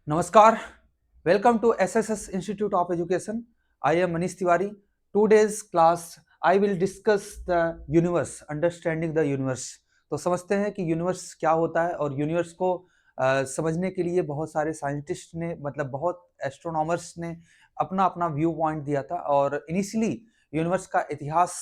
Namaskar. Welcome to SSS Institute of Education. I am Manish Tiwari. Today's class I will discuss the universe, understanding the universe. तो समझते हैं कि universe क्या होता है और यूनिवर्स को समझने के लिए बहुत सारे साइंटिस्ट ने मतलब बहुत एस्ट्रोनॉमर्स ने अपना अपना व्यू पॉइंट दिया था और इनिशियली यूनिवर्स का इतिहास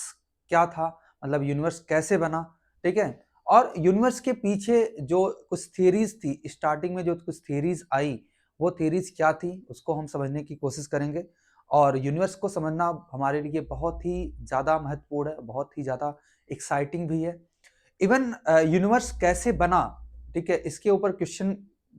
क्या था, मतलब यूनिवर्स कैसे बना, ठीक है। और यूनिवर्स के पीछे जो कुछ थियरीज थी, स्टार्टिंग में जो कुछ थियरीज आई, वो थ्योरीज क्या थी उसको हम समझने की कोशिश करेंगे। और यूनिवर्स को समझना हमारे लिए बहुत ही ज़्यादा महत्वपूर्ण है, बहुत ही ज़्यादा एक्साइटिंग भी है। इवन यूनिवर्स कैसे बना, ठीक है, इसके ऊपर क्वेश्चन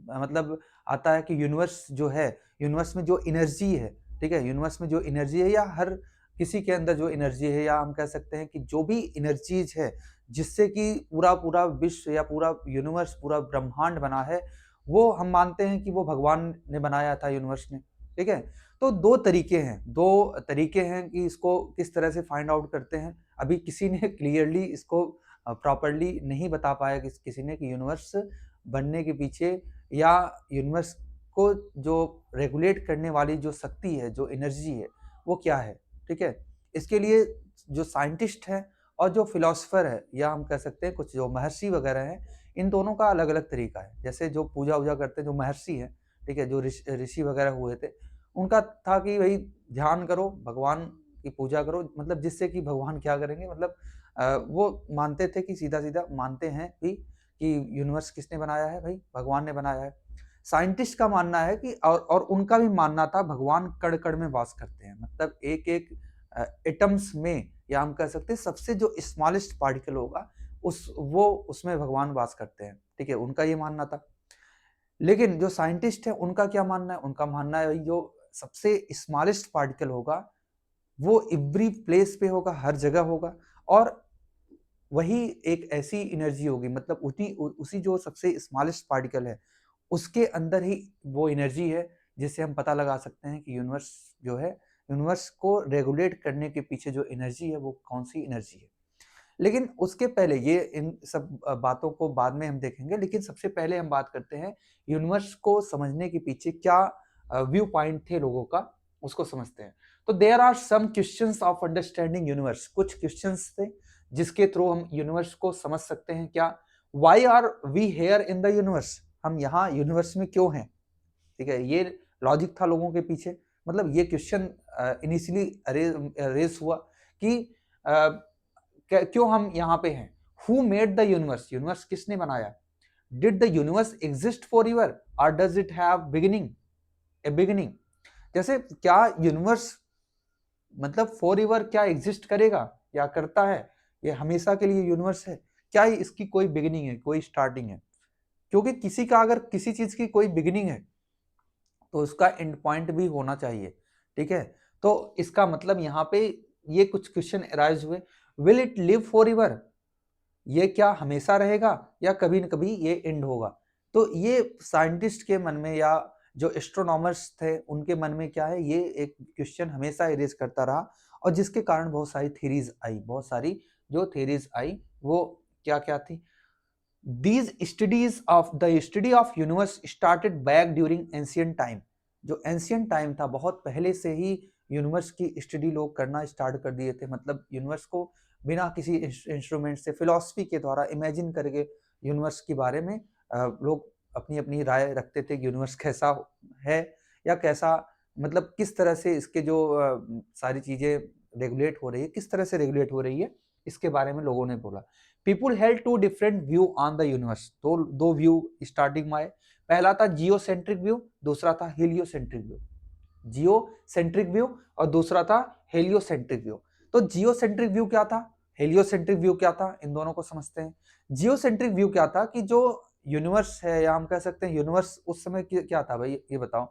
मतलब आता है कि यूनिवर्स जो है, यूनिवर्स में जो एनर्जी है, ठीक है, यूनिवर्स में जो एनर्जी है या हर किसी के अंदर जो एनर्जी है, या हम कह सकते हैं कि जो भी एनर्जीज है जिससे कि पूरा पूरा विश्व या पूरा यूनिवर्स, पूरा ब्रह्मांड बना है, वो हम मानते हैं कि वो भगवान ने बनाया था यूनिवर्स ने, ठीक है। तो दो तरीके हैं कि इसको किस तरह से फाइंड आउट करते हैं। अभी किसी ने क्लियरली इसको प्रॉपर्ली नहीं बता पाया किसी ने कि यूनिवर्स बनने के पीछे या यूनिवर्स को जो रेगुलेट करने वाली जो शक्ति है, जो एनर्जी है, वो क्या है, ठीक है। इसके लिए जो साइंटिस्ट हैं और जो फिलोसफर है, या हम कह सकते हैं कुछ जो महर्षि वगैरह हैं, इन दोनों का अलग अलग तरीका है। जैसे जो पूजा वूजा करते हैं, जो महर्षि हैं, ठीक है, जो ऋषि वगैरह हुए थे, उनका था कि भाई ध्यान करो, भगवान की पूजा करो, मतलब जिससे कि भगवान क्या करेंगे, मतलब वो मानते थे कि सीधा सीधा मानते हैं कि यूनिवर्स किसने बनाया है, भाई भगवान ने बनाया है। साइंटिस्ट का मानना है कि और उनका भी मानना था भगवान कण कण में वास करते हैं, मतलब एक एक एटम्स में, या हम कह सकते हैं सबसे जो स्मॉलेस्ट पार्टिकल होगा उसमें भगवान वास करते हैं, ठीक है, उनका ये मानना था। लेकिन जो साइंटिस्ट है उनका क्या मानना है, उनका मानना है जो सबसे स्मॉलेस्ट पार्टिकल होगा वो एवरी प्लेस पे होगा, हर जगह होगा, और वही एक ऐसी एनर्जी होगी, मतलब उसी जो सबसे स्मॉलेस्ट पार्टिकल है उसके अंदर ही वो एनर्जी है, जिससे हम पता लगा सकते हैं कि यूनिवर्स जो है, यूनिवर्स को रेगुलेट करने के पीछे जो एनर्जी है वो कौन सी एनर्जी है। लेकिन उसके पहले ये इन सब बातों को बाद में हम देखेंगे, लेकिन सबसे पहले हम बात करते हैं यूनिवर्स को समझने के पीछे क्या व्यू पॉइंट थे लोगों का, उसको समझते हैं। तो there are some questions of understanding universe, कुछ क्वेश्चंस थे जिसके थ्रू हम यूनिवर्स को समझ सकते हैं। क्या, why are we here in the universe, हम यहाँ यूनिवर्स में क्यों हैं, ठीक है, ये लॉजिक था लोगों के पीछे। मतलब ये क्वेश्चन इनिशियली रेज हुआ कि क्यों हम यहाँ पे हैं। Who made the universe, universe किसने बनाया। Did the universe exist for ever और does it have beginning, a beginning. जैसे क्या यूनिवर्स मतलब फॉर एवर क्या एग्जिस्ट करेगा या करता है, ये हमेशा के लिए यूनिवर्स है, क्या इसकी कोई बिगिनिंग है, कोई स्टार्टिंग है। क्योंकि किसी का अगर किसी चीज की कोई बिगिनिंग है तो उसका एंड पॉइंट भी होना चाहिए, ठीक है। तो इसका मतलब यहाँ पे ये कुछ क्वेश्चन अराइज हुए। Will it live for ever, ये क्या हमेशा रहेगा या कभी न कभी ये एंड होगा। तो ये साइंटिस्ट के मन में या जो एस्ट्रोनॉमर्स थे उनके मन में क्या है, ये एक क्वेश्चन हमेशा इरेज करता रहा, और जिसके कारण बहुत सारी थ्योरीज आई, बहुत सारी जो थ्योरीज आई वो क्या क्या थी। These studies of the study of universe started back during ancient time। जो एंशियंट टाइम था, बहुत पहले से ही यूनिवर्स की स्टडी लोग करना स्टार्ट कर दिए थे। मतलब यूनिवर्स को बिना किसी इंस्ट्रूमेंट से फिलॉसफी के द्वारा इमेजिन करके यूनिवर्स के बारे में लोग अपनी अपनी राय रखते थे कि यूनिवर्स कैसा है या कैसा, मतलब किस तरह से इसके जो सारी चीजें रेगुलेट हो रही है, किस तरह से रेगुलेट हो रही है, इसके बारे में लोगों ने बोला। People held two different view on the universe. दो व्यू स्टार्टिंग में आए। पहला था जियोसेंट्रिक व्यू, दूसरा था हेलियोसेंट्रिक व्यू। जियोसेंट्रिक व्यू और दूसरा था हेलियोसेंट्रिक व्यू। तो जियोसेंट्रिक व्यू क्या था, हेलियोसेंट्रिक व्यू क्या था, इन दोनों को समझते हैं। जियोसेंट्रिक व्यू क्या था कि जो यूनिवर्स है, या हम कह सकते हैं यूनिवर्स उस समय क्या था भाई, ये बताओ।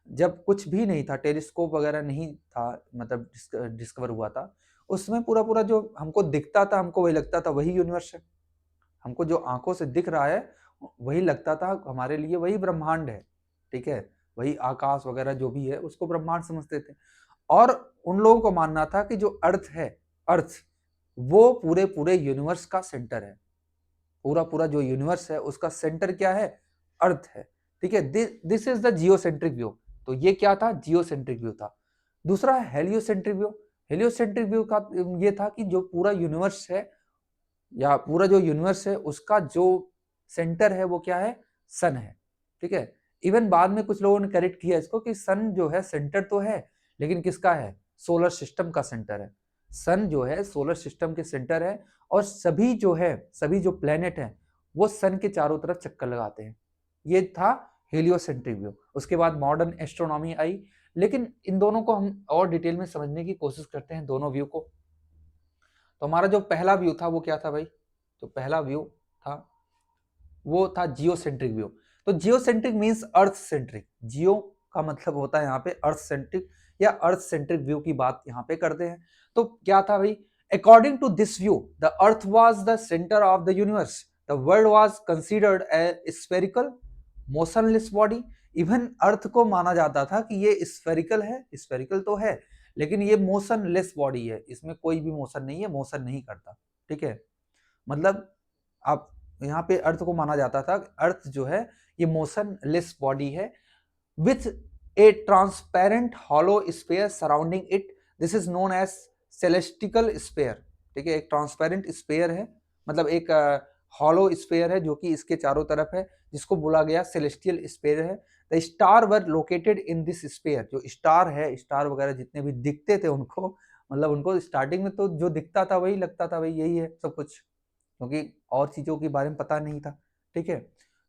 जब कुछ भी नहीं था, टेलीस्कोप वगैरह नहीं था, मतलब डिस्कवर हुआ था, उसमें पूरा पूरा जो हमको दिखता था, हमको वही लगता था वही यूनिवर्स है। हमको जो आंखों से दिख रहा है वही लगता था हमारे लिए, वही ब्रह्मांड है, ठीक है, वही आकाश वगैरह जो भी है उसको ब्रह्मांड समझते थे। और उन लोगों को मानना था कि जो अर्थ है, अर्थ वो पूरे पूरे यूनिवर्स का सेंटर है। पूरा पूरा जो यूनिवर्स है उसका सेंटर क्या है, अर्थ है, ठीक है, this is the geocentric view. तो ये क्या था, जियोसेंट्रिक व्यू था। दूसरा है हेलियोसेंट्रिक व्यू। हेलियोसेंट्रिक व्यू का ये था कि जो पूरा यूनिवर्स है या पूरा जो यूनिवर्स है उसका जो सेंटर है वो क्या है, सन है। ठीक है, इवन बाद में कुछ लोगों ने करेक्ट किया इसको कि सन जो है सेंटर तो है, लेकिन किसका है, सोलर सिस्टम का सेंटर है। सन जो है सोलर सिस्टम के सेंटर है, और सभी जो है, सभी जो प्लेनेट है वो सन के चारों तरफ चक्कर लगाते हैं। ये था हेलियोसेंट्रिक व्यू। उसके बाद मॉडर्न एस्ट्रोनॉमी आई, लेकिन इन दोनों को हम और डिटेल में समझने की कोशिश करते हैं, दोनों व्यू को। तो हमारा जो पहला व्यू था वो क्या था भाई, जो पहला व्यू था वो था जियोसेंट्रिक व्यू। तो जियोसेंट्रिक मींस अर्थ सेंट्रिक। जियो का मतलब होता है यहाँ पे अर्थ सेंट्रिक या अर्थ सेंट्रिक व्यू की बात यहाँ पे करते हैं। तो क्या था भाई, according to this view the earth was the centre of the universe, the world was considered a spherical motionless body. Even earth को माना जाता था कि ये स्फेरिकल है, स्फेरिकल तो है लेकिन ये मोशनलेस बॉडी है, इसमें कोई भी मोशन नहीं है, मोशन नहीं करता। ठीक है, मतलब आप यहाँ पे अर्थ को माना जाता था, अर्थ जो है ये मोशनलेस बॉडी है with a transparent hollow sphere surrounding it, this is known as celestial sphere. ठीक है, एक ट्रांसपेरेंट स्फीयर है, मतलब एक हॉलो स्फीयर है जो कि इसके चारों तरफ है, जिसको बोला गया सेलेस्टियल स्फीयर है। The star were located in this sphere. जो स्टार है, स्टार वगैरह जितने भी दिखते थे उनको, मतलब उनको स्टार्टिंग में तो जो दिखता था वही लगता था भाई यही है सब कुछ, क्योंकि और चीजों के बारे में पता नहीं था। ठीक है,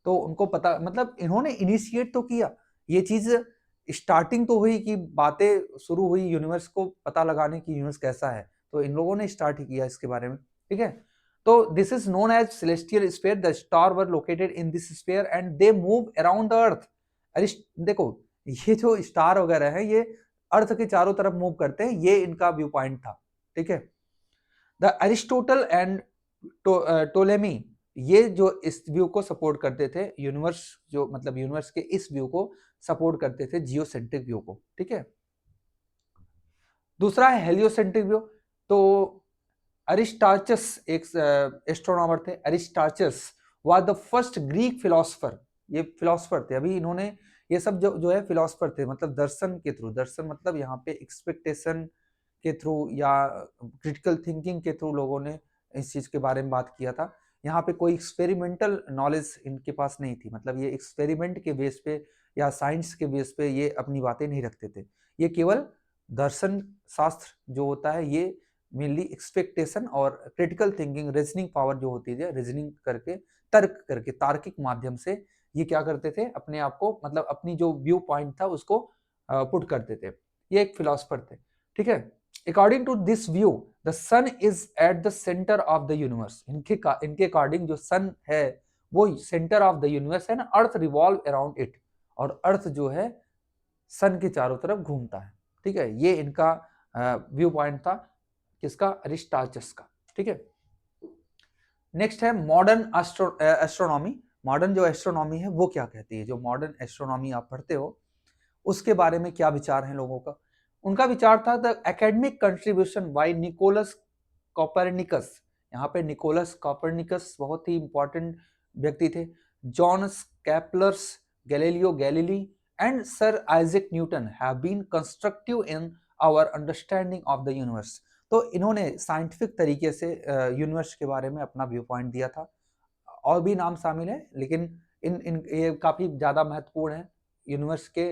तो उनको पता, मतलब इन्होंने इनिशिएट तो किया ये चीज, स्टार्टिंग तो हुई कि बातें शुरू हुई यूनिवर्स को पता लगाने की, यूनिवर्स कैसा है, तो इन लोगों ने स्टार्ट ही किया इसके बारे में। ठीक है, तो this is known as celestial sphere, the star were located in this sphere and they move around the earth. अरे देखो, ये जो स्टार वगैरह है ये अर्थ के चारों तरफ मूव करते हैं, ये इनका व्यू पॉइंट था। ठीक है, द अरिस्टोटल एंड टोलेमी ये जो इस व्यू को सपोर्ट करते थे, यूनिवर्स जो मतलब यूनिवर्स के इस व्यू को सपोर्ट करते थे, जियोसेंट्रिक व्यू को। ठीक है, दूसरा है हेलियोसेंट्रिक व्यू। तो अरिस्टार्चस एक एस्ट्रोनॉमर थे, Aristarchus was the first Greek philosopher. ये फिलोसफर थे, अभी इन्होंने ये सब जो है फिलोसफर थे, मतलब दर्शन के थ्रू, दर्शन मतलब यहाँ पे एक्सपेक्टेशन के थ्रू या क्रिटिकल थिंकिंग के थ्रू लोगों ने इस चीज के बारे में बात किया था। यहाँ पे कोई एक्सपेरिमेंटल नॉलेज इनके पास नहीं थी, मतलब ये एक्सपेरिमेंट के बेस पे या साइंस के बेस पे ये अपनी बातें नहीं रखते थे। ये केवल दर्शन शास्त्र जो होता है ये मेनली एक्सपेक्टेशन और क्रिटिकल थिंकिंग, रीजनिंग पावर जो होती है, रीजनिंग करके, तर्क करके, तार्किक माध्यम से ये क्या करते थे, अपने आप को, मतलब अपनी जो व्यू पॉइंट था उसको पुट करते थे। ये एक फिलोसफर थे। ठीक है, according to this view the sun is at the centre of the universe. इनके अकॉर्डिंग जो सन है वो सेंटर ऑफ द यूनिवर्स है ना, अर्थ रिवॉल्व अराउंड इट, और अर्थ जो है सन के चारों तरफ घूमता है। ठीक है, ये इनका व्यू पॉइंट था, किसका, अरिस्टार्चस का। ठीक है, नेक्स्ट है मॉडर्न एस्ट्रोनॉमी। मॉडर्न जो एस्ट्रोनॉमी है वो क्या कहती है, जो मॉडर्न एस्ट्रोनॉमी आप पढ़ते हो उसके बारे में क्या विचार है लोगों का। उनका विचार था the academic contribution by Nicholas Copernicus. यहाँ पे निकोलस कॉपरनिकस बहुत ही इंपॉर्टेंट व्यक्ति थे। Johns Keplers, Galileo Galilei and sir Isaac Newton have been constructive in our understanding of the universe. तो इन्होंने साइंटिफिक तरीके से यूनिवर्स के बारे में अपना व्यू पॉइंट दिया था। और भी नाम शामिल है, लेकिन इन ये काफी ज्यादा महत्वपूर्ण है यूनिवर्स के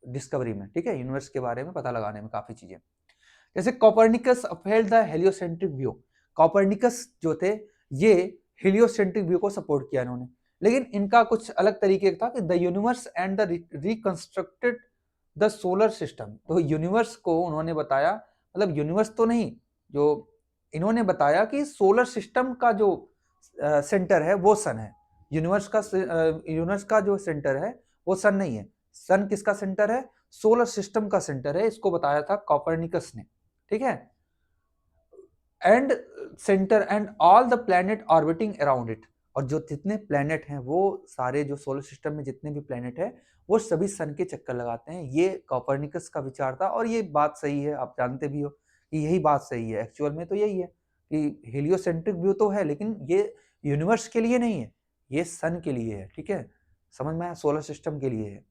डिस्कवरी में। ठीक है, यूनिवर्स के बारे में पता लगाने में काफी चीजें, जैसे Copernicus upheld the heliocentric view. Copernicus जो थे ये हेलियोसेंट्रिक व्यू को सपोर्ट किया इन्होंने, लेकिन इनका कुछ अलग तरीके था कि the universe and the reconstructed the solar system. तो यूनिवर्स को उन्होंने बताया, मतलब यूनिवर्स तो नहीं, जो इन्होंने बताया कि सोलर सिस्टम का जो सेंटर है वो सन है। यूनिवर्स का जो सेंटर है वो सन नहीं है। सन किसका सेंटर है, सोलर सिस्टम का सेंटर है, इसको बताया था कॉपरनिकस ने। ठीक है, and centre and all the planet orbiting around it. और जो जितने प्लैनेट हैं वो सारे, जो सोलर सिस्टम में जितने भी प्लैनेट हैं वो सभी सन के चक्कर लगाते हैं। ये कॉपरनिकस का विचार था, और ये बात सही है, आप जानते भी हो कि यही बात सही है। एक्चुअल में तो यही है कि हेलियोसेंट्रिक व्यू तो है, लेकिन ये यूनिवर्स के लिए नहीं है, ये सन के लिए है। ठीक है, समझ में आया, सोलर सिस्टम के लिए है।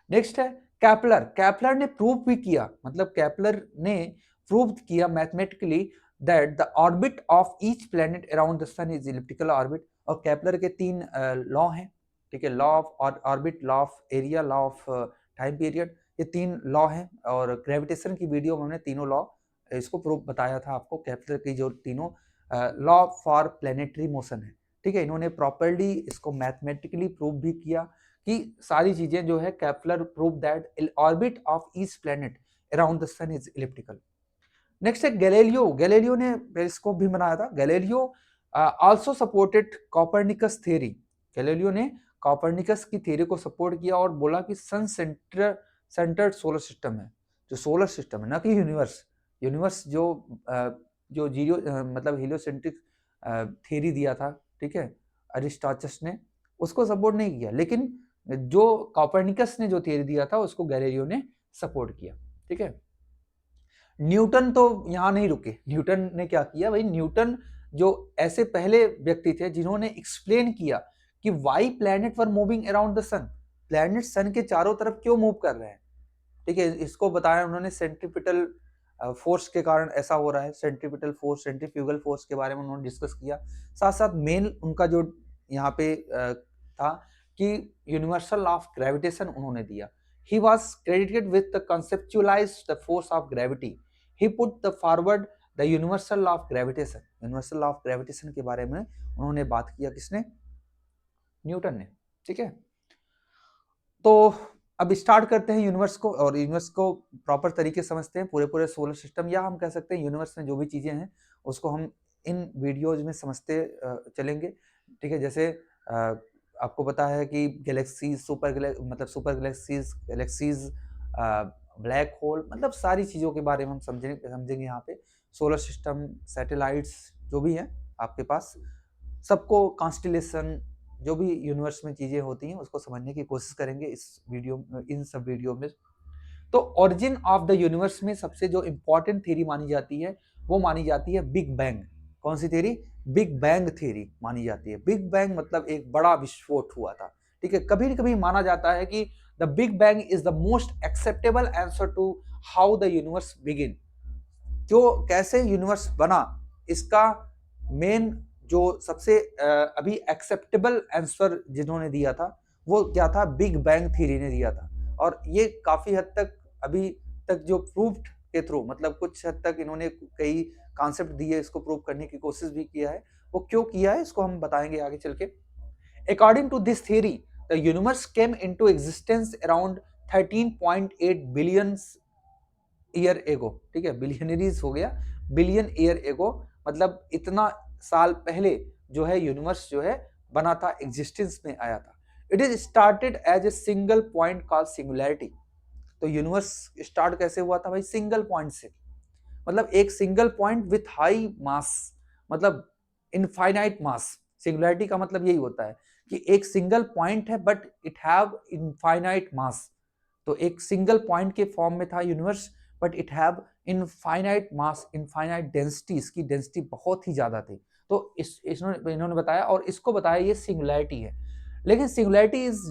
नेक्स्ट है कैपलर। कैपलर ने प्रूव भी किया, मतलब कैपलर ने प्रूव किया mathematically that the orbit of each planet around the sun is elliptical orbit. और कैपलर के 3 लॉ हैं, ठीक है, law of orbit, law of area, law of time period, ये 3 लॉ हैं। और ग्रेविटेशन की वीडियो में हमने तीनों लॉ इसको प्रूव बताया था आपको, कैपलर की जो तीनों लॉ फॉर प्लैनेटरी मोशन है, ठीक है। इन्होंने प्रॉपर्ली इसको मैथमेटिकली प्रूव भी किया कि सारी चीजें जो है, Kepler prove that orbit of each planet around the sun is elliptical. Next है गैलीलियो। गैलीलियो ने पेरिस्कोप भी बनाया था। Galileo also supported Copernicus theory. Galileo ने कॉपरनिकस की थ्योरी को सपोर्ट किया और बोला कि सन सेंटर्ड सोलर सिस्टम है, जो सोलर सिस्टम है, ना कि यूनिवर्स। यूनिवर्स जो जीरो मतलब हीलियोसेंट्रिक थ्योरी दिया था, ठीक है, अरिस्टाचस ने, उसको सपोर्ट नहीं किया। लेकिन जो कॉपरनिकस ने जो थ्योरी दिया था उसको गैलीलियो ने सपोर्ट किया, ठीक है। न्यूटन तो यहां नहीं रुके। न्यूटन ने क्या किया भाई, न्यूटन जो ऐसे पहले व्यक्ति थे जिन्होंने एक्सप्लेन किया कि why planet were moving around the sun, planet sun के चारों तरफ क्यों मूव कर रहे हैं, ठीक है। इसको बताया उन्होंने, सेंट्रीपिटल फोर्स के कारण ऐसा हो रहा है। सेंट्रीपिटल फोर्स, सेंट्रीफ्यूगल फोर्स के बारे में उन्होंने डिस्कस किया। साथ साथ मेन उनका जो यहाँ पे था कि यूनिवर्सल लॉ ऑफ ग्रेविटेशन उन्होंने दिया। He was credited with the conceptualise the force of gravity. He put the forward the universal law of gravitation. Universal law of gravitation के बारे में उन्होंने बात किया, किसने, न्यूटन ने, ठीक है। तो अब स्टार्ट करते हैं यूनिवर्स को, और यूनिवर्स को प्रॉपर तरीके से समझते हैं। पूरे पूरे सोलर सिस्टम, या हम कह सकते हैं यूनिवर्स में जो भी चीजें हैं उसको हम इन वीडियोज में समझते चलेंगे, ठीक है। जैसे आपको पता है कि गैलेक्सीज, मतलब सुपर गैलेक्सीज, ब्लैक होल, मतलब सारी चीजों के बारे में हम समझेंगे यहाँ पे। सोलर सिस्टम, सैटेलाइट्स जो भी हैं आपके पास, सबको, कॉन्स्टिलेशन, जो भी यूनिवर्स में चीजें होती हैं उसको समझने की कोशिश करेंगे इस वीडियो, इन सब वीडियो में। तो ओरिजिन ऑफ द यूनिवर्स में सबसे जो इंपॉर्टेंट थ्योरी मानी जाती है वो मानी जाती है बिग बैंग। कौन सी थ्योरी, बिग बैंग थ्योरी मानी जाती है। बिग बैंग मतलब एक बड़ा विस्फोट हुआ था, ठीक है। कभी न कभी माना जाता है कि the big bang is the most acceptable answer to how the universe begin. जो कैसे यूनिवर्स बना, इसका मेन जो सबसे अभी एक्सेप्टेबल आंसर जिन्होंने दिया था वो क्या था, बिग बैंग थ्योरी ने दिया था। और ये काफी हद तक अभी तक जो प्रूव्ड के थ्रू, मतलब कुछ हद तक इन्होंने कई कॉन्सेप्ट दिए, इसको प्रूव करने की कोशिश भी किया है। वो क्यों किया है इसको हम बताएंगे आगे चल के। According to this theory the universe came into existence around 13.8 billion year ago, ठीक है, बिलियनरीज हो गया, बिलियन ईयर एगो, मतलब इतना साल पहले जो है यूनिवर्स जो है बना था, एग्जिस्टेंस में आया था। It is started as a single point called singularity. तो यूनिवर्स स्टार्ट कैसे हुआ था भाई, सिंगल पॉइंट से, मतलब एक single point with high mass, मतलब इनफाइनाइट मास। सिंगुलैरिटी का मतलब यही होता है कि एक सिंगल पॉइंट है but it have infinite mass. तो एक सिंगल पॉइंट के फॉर्म में था universe, but it have infinite mass, infinite density, इसकी डेंसिटी बहुत ही ज्यादा थी। तो इन्होंने बताया, और इसको बताया ये सिंगुलैरिटी है। लेकिन singularity is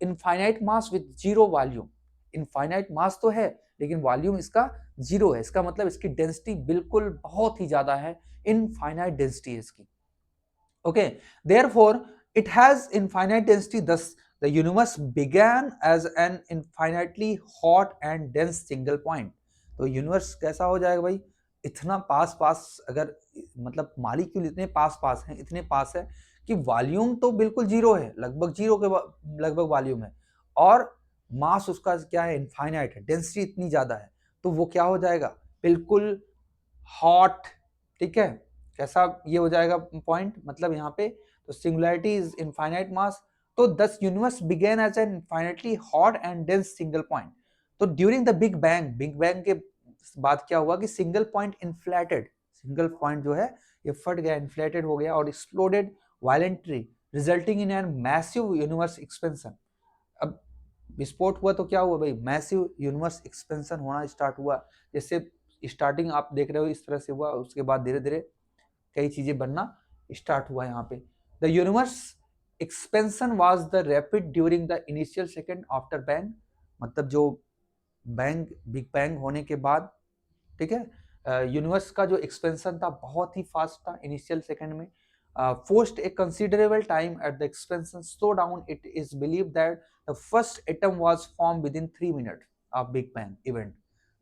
infinite mass with zero volume. Infinite mass तो है लेकिन वॉल्यूम इसका जीरो है। इसका मतलब इसकी डेंसिटी बिल्कुल बहुत ही ज्यादा है, इनफाइनाइट डेंसिटी है इसकी। Okay, therefore it has infinite density, thus the universe began as an infinitely hot and dense single point। तो यूनिवर्स कैसा हो जाएगा भाई, इतना पास पास, अगर मतलब मॉलिक्यूल इतने पास पास हैं, इतने पास है कि वॉल्यूम तो बिल्कुल जीरो है, लगभग जीरो के लगभग वॉल्यूम है, और मास उसका क्या है, इनफाइनाइट है, डेंसिटी इतनी ज्यादा है, तो वो क्या हो जाएगा, बिल्कुल हॉट, ठीक है। कैसा ये हो जाएगा पॉइंट, मतलब यहाँ पे तो सिंगुलैरिटी इज इनफाइनाइट मास, तो thus universe began as an infinitely hot and dense single point. तो during the big bang, big bang के बाद क्या हुआ कि single point inflated, single point जो है ये फट गया, इन्फ्लेटेड हो गया और exploded violently, resulting in an massive universe expansion. अब विस्फोट हुआ तो क्या हुआ भाई, मैसिव यूनिवर्स एक्सपेंशन होना स्टार्ट हुआ। जैसे स्टार्टिंग आप देख रहे हो इस तरह से हुआ, उसके बाद धीरे धीरे कई चीजें बनना स्टार्ट हुआ यहाँ पे। The universe expansion was the rapid during the initial second after bang, मतलब जो बैंग बिग बैंग होने के बाद, ठीक है, यूनिवर्स का जो एक्सपेंशन था बहुत ही फास्ट था इनिशियल सेकेंड में. Forced a considerable time at the expansion slowdown, it is believed that the first atom was formed within 3 minutes of Big Bang event.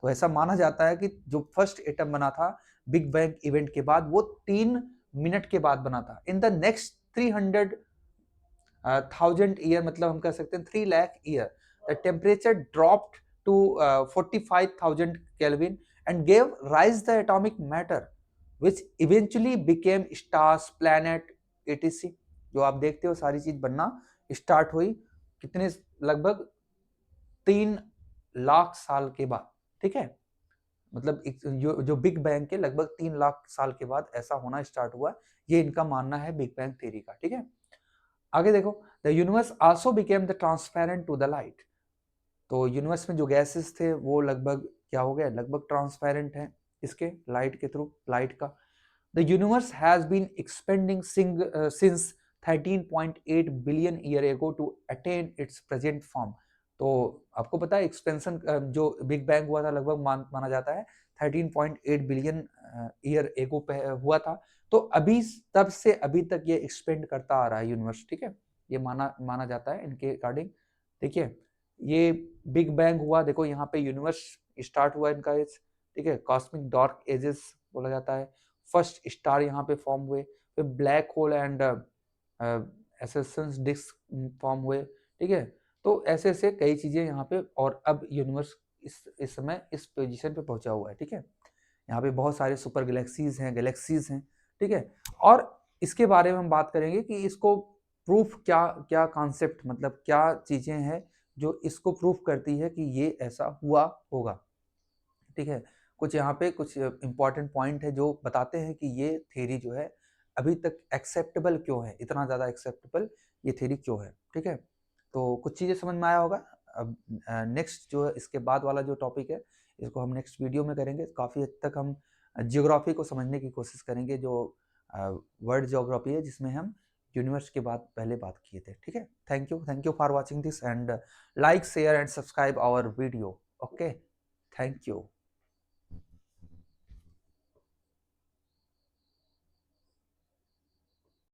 तो ऐसा माना जाता है कि जो फर्स्ट एटम बना था बिग बैंग इवेंट के बाद वो 3 मिनट के बाद बना था. इन द नेक्स्ट 300,000 ईयर, मतलब हम कह सकते हैं 3 lakh year, the temperature dropped to 45,000 kelvin and gave rise the atomic matter which eventually became stars, planet, etc. जो आप देखते हो सारी चीज बनना स्टार्ट हुई कितने, लगभग 3 लाख साल के बाद. ठीक है, मतलब जो बिग बैंग के लगभग 3 लाख साल के बाद ऐसा होना स्टार्ट हुआ. ये इनका मानना है बिग बैंग थ्योरी का. ठीक है, आगे देखो. The universe also became the transparent to the light. तो यूनिवर्स में जो गैसेस थे वो लगभग क्या हो गया, लगभग ट्रांसपेरेंट है इसके लाइट के थ्रू, लाइट का. The universe has been expanding since 13.8 billion year ago to attain its present form. तो आपको पता है एक्सपेंशन जो बिग बैंग हुआ था लगभग माना जाता है 13.8 बिलियन ईयर एगो पे हुआ था. तो अभी तब से अभी तक ये एक्सपेंड करता आ रहा है यूनिवर्स. ठीक है, ये माना जाता है इनके अकॉर्डिंग. देखिए ये बिग बैंग हुआ, देखो यहाँ पे यूनिवर्स स्टार्ट हुआ इनका एज. ठीक है, कॉस्मिक डार्क एजेस बोला जाता है. फर्स्ट स्टार यहाँ पे फॉर्म हुए, फिर ब्लैक होल एंड एसेंस डिस्क फॉर्म हुए. ठीक है, तो ऐसे ऐसे कई चीजें यहाँ पे, और अब यूनिवर्स इस समय इस पोजीशन पे पहुंचा हुआ है. ठीक है, यहाँ पे बहुत सारे सुपर गैलेक्सीज हैं. ठीक है, और इसके बारे में हम बात करेंगे कि इसको प्रूफ क्या क्या कॉन्सेप्ट, मतलब क्या चीजें हैं जो इसको प्रूफ करती है कि ये ऐसा हुआ होगा. ठीक है, कुछ यहाँ पे कुछ इंपॉर्टेंट पॉइंट है जो बताते हैं कि ये थ्योरी जो है अभी तक एक्सेप्टेबल क्यों है, इतना ज़्यादा एक्सेप्टेबल ये थ्योरी क्यों है. ठीक है, तो कुछ चीज़ें समझ में आया होगा. अब नेक्स्ट जो है इसके बाद वाला जो टॉपिक है इसको हम नेक्स्ट वीडियो में करेंगे. काफ़ी हद तक हम जियोग्राफी को समझने की कोशिश करेंगे, जो वर्ल्ड जियोग्राफी है जिसमें हम यूनिवर्स के बाद पहले बात किए थे. ठीक है, thank you for watching this and like share and subscribe our video. Okay, thank you.